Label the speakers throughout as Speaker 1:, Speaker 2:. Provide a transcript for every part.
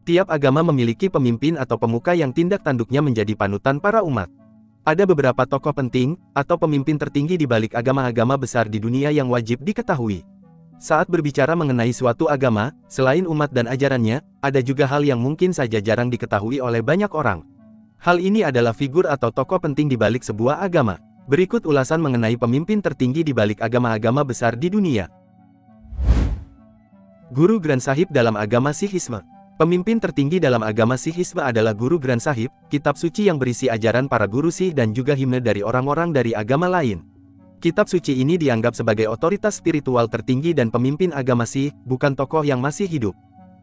Speaker 1: Tiap agama memiliki pemimpin atau pemuka yang tindak tanduknya menjadi panutan para umat. Ada beberapa tokoh penting, atau pemimpin tertinggi di balik agama-agama besar di dunia yang wajib diketahui. Saat berbicara mengenai suatu agama, selain umat dan ajarannya, ada juga hal yang mungkin saja jarang diketahui oleh banyak orang. Hal ini adalah figur atau tokoh penting di balik sebuah agama. Berikut ulasan mengenai pemimpin tertinggi di balik agama-agama besar di dunia. Guru Granth Sahib dalam agama Sikhisme. Pemimpin tertinggi dalam agama Sikhisme adalah Guru Granth Sahib, kitab suci yang berisi ajaran para guru Sikh dan juga himne dari orang-orang dari agama lain. Kitab suci ini dianggap sebagai otoritas spiritual tertinggi dan pemimpin agama Sikh, bukan tokoh yang masih hidup.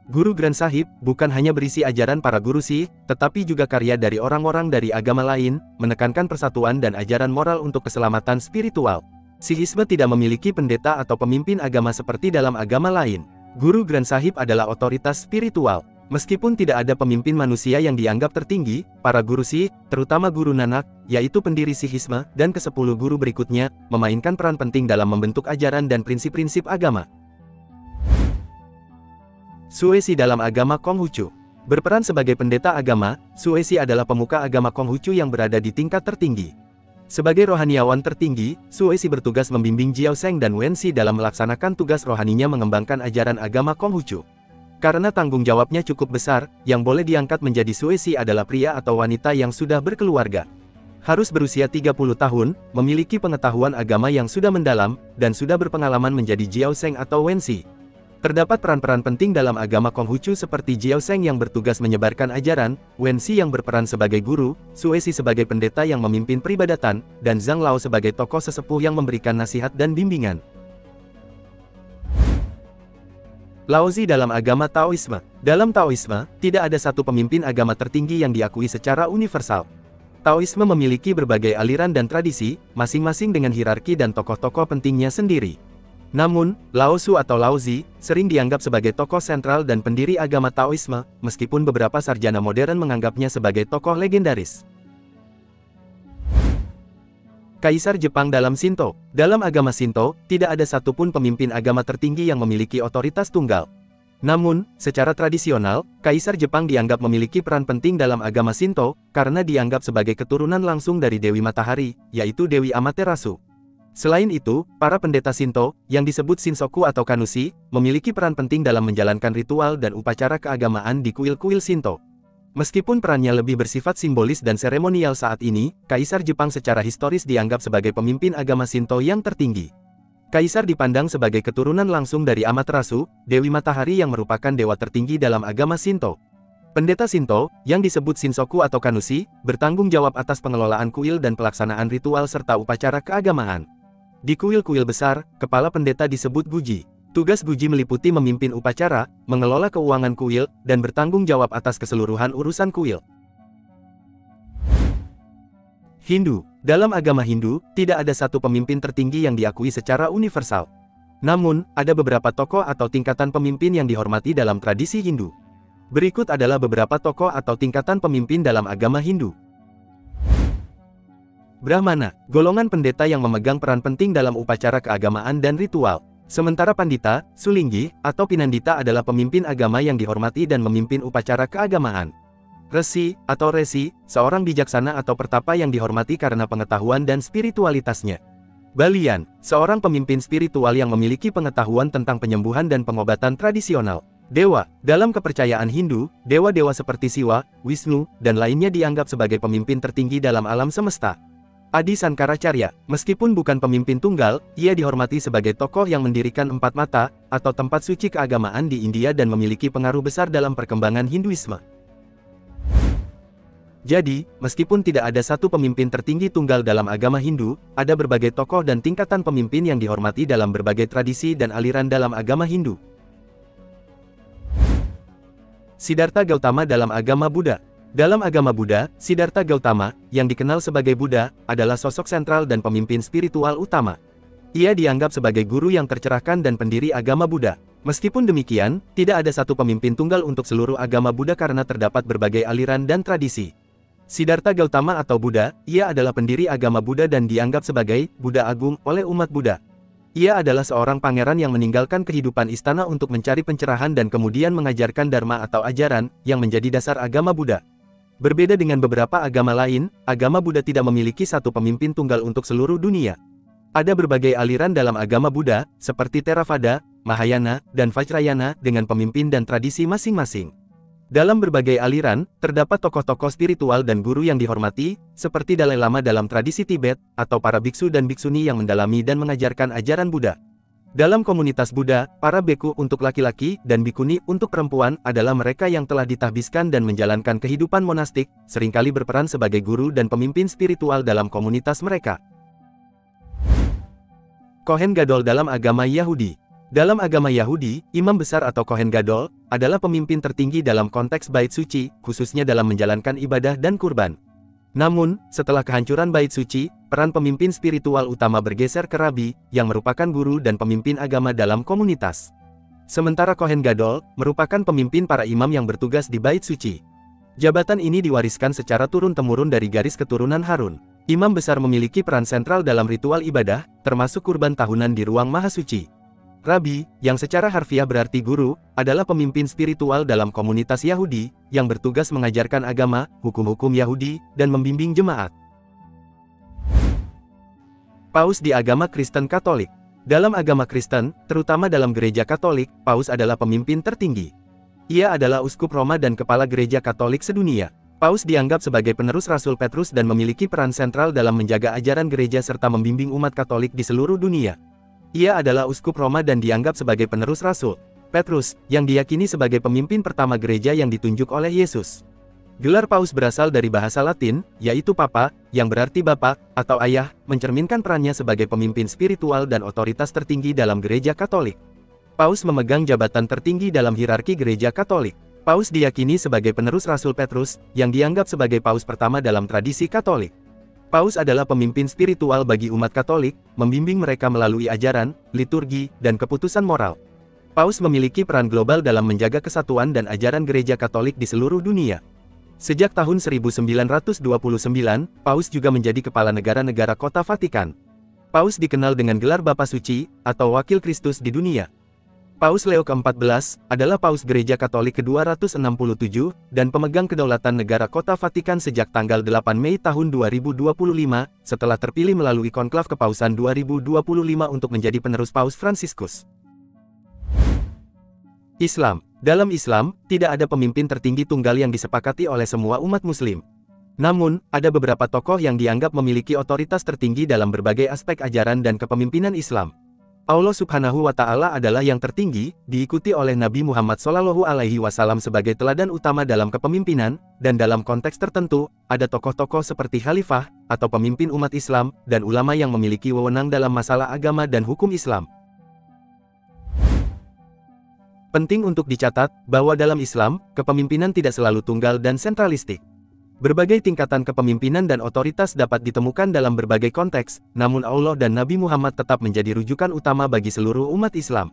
Speaker 1: Guru Granth Sahib bukan hanya berisi ajaran para guru Sikh, tetapi juga karya dari orang-orang dari agama lain, menekankan persatuan dan ajaran moral untuk keselamatan spiritual. Sikhisme tidak memiliki pendeta atau pemimpin agama seperti dalam agama lain. Guru Granth Sahib adalah otoritas spiritual. Meskipun tidak ada pemimpin manusia yang dianggap tertinggi, para guru Sikh, terutama Guru Nanak, yaitu pendiri Sikhisme, dan ke-10 guru berikutnya, memainkan peran penting dalam membentuk ajaran dan prinsip-prinsip agama. Suesi dalam agama Konghucu. Berperan sebagai pendeta agama, Suesi adalah pemuka agama Konghucu yang berada di tingkat tertinggi. Sebagai rohaniawan tertinggi, Suesi bertugas membimbing Jiao Sheng dan Wensi dalam melaksanakan tugas rohaninya mengembangkan ajaran agama Konghucu. Karena tanggung jawabnya cukup besar, yang boleh diangkat menjadi Suesi adalah pria atau wanita yang sudah berkeluarga. Harus berusia 30 tahun, memiliki pengetahuan agama yang sudah mendalam, dan sudah berpengalaman menjadi Jiao Sheng atau Wensi. Terdapat peran-peran penting dalam agama Konghucu seperti Jiao Sheng yang bertugas menyebarkan ajaran, Wensi yang berperan sebagai guru, Suesi sebagai pendeta yang memimpin peribadatan, dan Zhang Lao sebagai tokoh sesepuh yang memberikan nasihat dan bimbingan. Laozi dalam agama Taoisme. Dalam Taoisme, tidak ada satu pemimpin agama tertinggi yang diakui secara universal. Taoisme memiliki berbagai aliran dan tradisi, masing-masing dengan hierarki dan tokoh-tokoh pentingnya sendiri. Namun, Lao Tzu atau Laozi, sering dianggap sebagai tokoh sentral dan pendiri agama Taoisme, meskipun beberapa sarjana modern menganggapnya sebagai tokoh legendaris. Kaisar Jepang dalam Shinto. Dalam agama Shinto, tidak ada satupun pemimpin agama tertinggi yang memiliki otoritas tunggal. Namun, secara tradisional, Kaisar Jepang dianggap memiliki peran penting dalam agama Shinto, karena dianggap sebagai keturunan langsung dari Dewi Matahari, yaitu Dewi Amaterasu. Selain itu, para pendeta Shinto, yang disebut Shinsoku atau Kannushi, memiliki peran penting dalam menjalankan ritual dan upacara keagamaan di kuil-kuil Shinto. Meskipun perannya lebih bersifat simbolis dan seremonial saat ini, Kaisar Jepang secara historis dianggap sebagai pemimpin agama Shinto yang tertinggi. Kaisar dipandang sebagai keturunan langsung dari Amaterasu, Dewi Matahari yang merupakan dewa tertinggi dalam agama Shinto. Pendeta Shinto, yang disebut Shinsoku atau Kannushi, bertanggung jawab atas pengelolaan kuil dan pelaksanaan ritual serta upacara keagamaan. Di kuil-kuil besar, kepala pendeta disebut Guji. Tugas Guji meliputi memimpin upacara, mengelola keuangan kuil, dan bertanggung jawab atas keseluruhan urusan kuil. Hindu. Dalam agama Hindu, tidak ada satu pemimpin tertinggi yang diakui secara universal. Namun, ada beberapa tokoh atau tingkatan pemimpin yang dihormati dalam tradisi Hindu. Berikut adalah beberapa tokoh atau tingkatan pemimpin dalam agama Hindu. Brahmana, golongan pendeta yang memegang peran penting dalam upacara keagamaan dan ritual. Sementara Pandita, Sulinggi, atau Pinandita adalah pemimpin agama yang dihormati dan memimpin upacara keagamaan. Resi, atau Resi, seorang bijaksana atau pertapa yang dihormati karena pengetahuan dan spiritualitasnya. Balian, seorang pemimpin spiritual yang memiliki pengetahuan tentang penyembuhan dan pengobatan tradisional. Dewa, dalam kepercayaan Hindu, dewa-dewa seperti Siwa, Wisnu, dan lainnya dianggap sebagai pemimpin tertinggi dalam alam semesta. Adi Sankaracarya, meskipun bukan pemimpin tunggal, ia dihormati sebagai tokoh yang mendirikan 4 mata, atau tempat suci keagamaan di India dan memiliki pengaruh besar dalam perkembangan Hinduisme. Jadi, meskipun tidak ada satu pemimpin tertinggi tunggal dalam agama Hindu, ada berbagai tokoh dan tingkatan pemimpin yang dihormati dalam berbagai tradisi dan aliran dalam agama Hindu. Siddhartha Gautama dalam agama Buddha. Dalam agama Buddha, Siddhartha Gautama, yang dikenal sebagai Buddha, adalah sosok sentral dan pemimpin spiritual utama. Ia dianggap sebagai guru yang tercerahkan dan pendiri agama Buddha. Meskipun demikian, tidak ada satu pemimpin tunggal untuk seluruh agama Buddha karena terdapat berbagai aliran dan tradisi. Siddhartha Gautama atau Buddha, ia adalah pendiri agama Buddha dan dianggap sebagai Buddha Agung oleh umat Buddha. Ia adalah seorang pangeran yang meninggalkan kehidupan istana untuk mencari pencerahan dan kemudian mengajarkan dharma atau ajaran yang menjadi dasar agama Buddha. Berbeda dengan beberapa agama lain, agama Buddha tidak memiliki satu pemimpin tunggal untuk seluruh dunia. Ada berbagai aliran dalam agama Buddha, seperti Theravada, Mahayana, dan Vajrayana dengan pemimpin dan tradisi masing-masing. Dalam berbagai aliran, terdapat tokoh-tokoh spiritual dan guru yang dihormati, seperti Dalai Lama dalam tradisi Tibet, atau para biksu dan biksuni yang mendalami dan mengajarkan ajaran Buddha. Dalam komunitas Buddha, para beku untuk laki-laki dan bikuni untuk perempuan adalah mereka yang telah ditahbiskan dan menjalankan kehidupan monastik, seringkali berperan sebagai guru dan pemimpin spiritual dalam komunitas mereka. Kohen Gadol dalam agama Yahudi. Dalam agama Yahudi, imam besar atau Kohen Gadol adalah pemimpin tertinggi dalam konteks bait suci, khususnya dalam menjalankan ibadah dan kurban. Namun, setelah kehancuran bait suci, peran pemimpin spiritual utama bergeser ke rabi, yang merupakan guru dan pemimpin agama dalam komunitas. Sementara Kohen Gadol merupakan pemimpin para imam yang bertugas di bait suci. Jabatan ini diwariskan secara turun-temurun dari garis keturunan Harun. Imam besar memiliki peran sentral dalam ritual ibadah, termasuk kurban tahunan di ruang maha suci. Rabi, yang secara harfiah berarti guru, adalah pemimpin spiritual dalam komunitas Yahudi, yang bertugas mengajarkan agama, hukum-hukum Yahudi, dan membimbing jemaat. Paus di agama Kristen Katolik. Dalam agama Kristen, terutama dalam gereja Katolik, Paus adalah pemimpin tertinggi. Ia adalah uskup Roma dan kepala gereja Katolik sedunia. Paus dianggap sebagai penerus Rasul Petrus dan memiliki peran sentral dalam menjaga ajaran gereja serta membimbing umat Katolik di seluruh dunia. Ia adalah uskup Roma dan dianggap sebagai penerus Rasul Petrus, yang diyakini sebagai pemimpin pertama gereja yang ditunjuk oleh Yesus. Gelar Paus berasal dari bahasa Latin, yaitu Papa, yang berarti Bapak, atau Ayah, mencerminkan perannya sebagai pemimpin spiritual dan otoritas tertinggi dalam gereja Katolik. Paus memegang jabatan tertinggi dalam hierarki gereja Katolik. Paus diyakini sebagai penerus Rasul Petrus, yang dianggap sebagai Paus pertama dalam tradisi Katolik. Paus adalah pemimpin spiritual bagi umat Katolik, membimbing mereka melalui ajaran, liturgi, dan keputusan moral. Paus memiliki peran global dalam menjaga kesatuan dan ajaran gereja Katolik di seluruh dunia. Sejak tahun 1929, Paus juga menjadi kepala negara-negara kota Vatikan. Paus dikenal dengan gelar Bapa Suci, atau Wakil Kristus di dunia. Paus Leo ke-14 adalah Paus Gereja Katolik ke-267 dan pemegang kedaulatan negara kota Vatikan sejak tanggal 8 Mei tahun 2025, setelah terpilih melalui konklav kepausan 2025 untuk menjadi penerus Paus Fransiskus. Islam. Dalam Islam, tidak ada pemimpin tertinggi tunggal yang disepakati oleh semua umat Muslim. Namun, ada beberapa tokoh yang dianggap memiliki otoritas tertinggi dalam berbagai aspek ajaran dan kepemimpinan Islam. Allah Subhanahu wa Ta'ala adalah yang tertinggi, diikuti oleh Nabi Muhammad SAW sebagai teladan utama dalam kepemimpinan, dan dalam konteks tertentu, ada tokoh-tokoh seperti khalifah, atau pemimpin umat Islam, dan ulama yang memiliki wewenang dalam masalah agama dan hukum Islam. Penting untuk dicatat, bahwa dalam Islam, kepemimpinan tidak selalu tunggal dan sentralistik. Berbagai tingkatan kepemimpinan dan otoritas dapat ditemukan dalam berbagai konteks, namun Allah dan Nabi Muhammad tetap menjadi rujukan utama bagi seluruh umat Islam.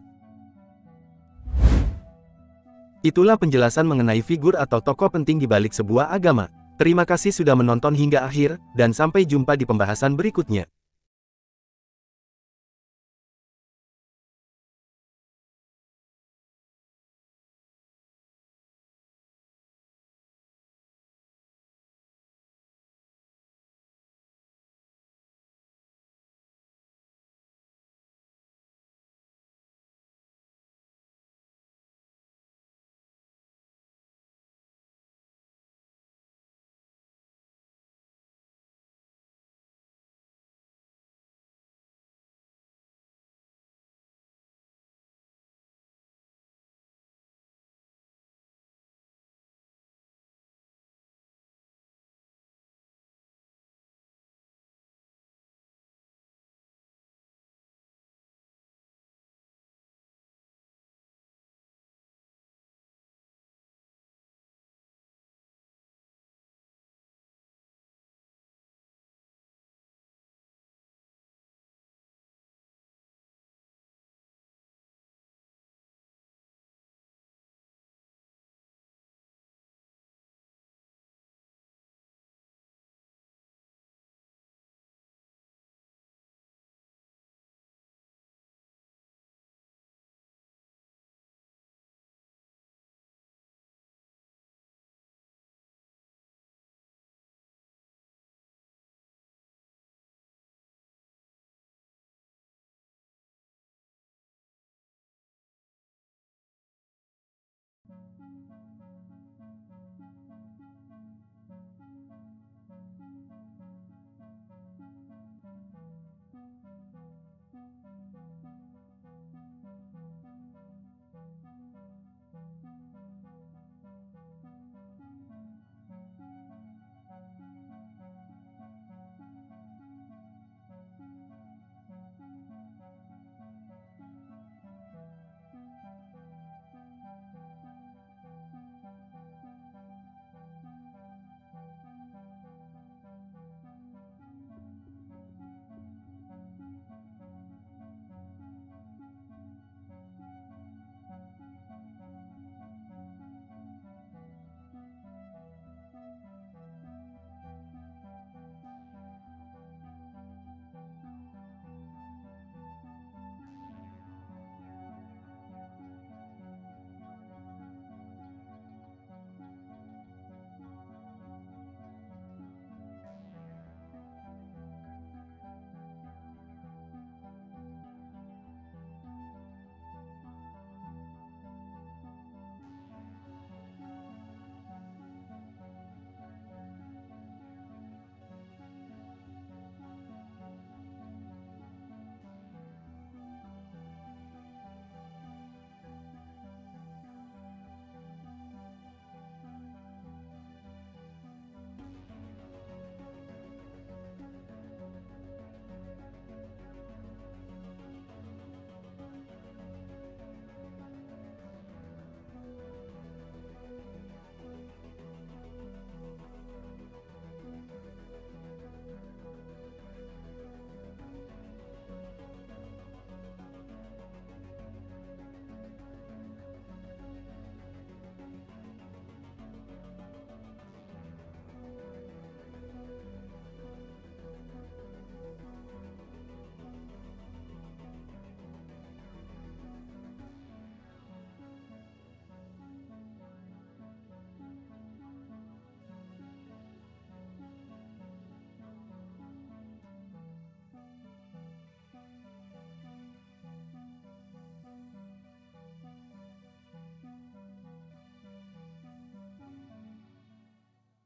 Speaker 1: Itulah penjelasan mengenai figur atau tokoh penting di balik sebuah agama. Terima kasih sudah menonton hingga akhir, dan sampai jumpa di pembahasan berikutnya.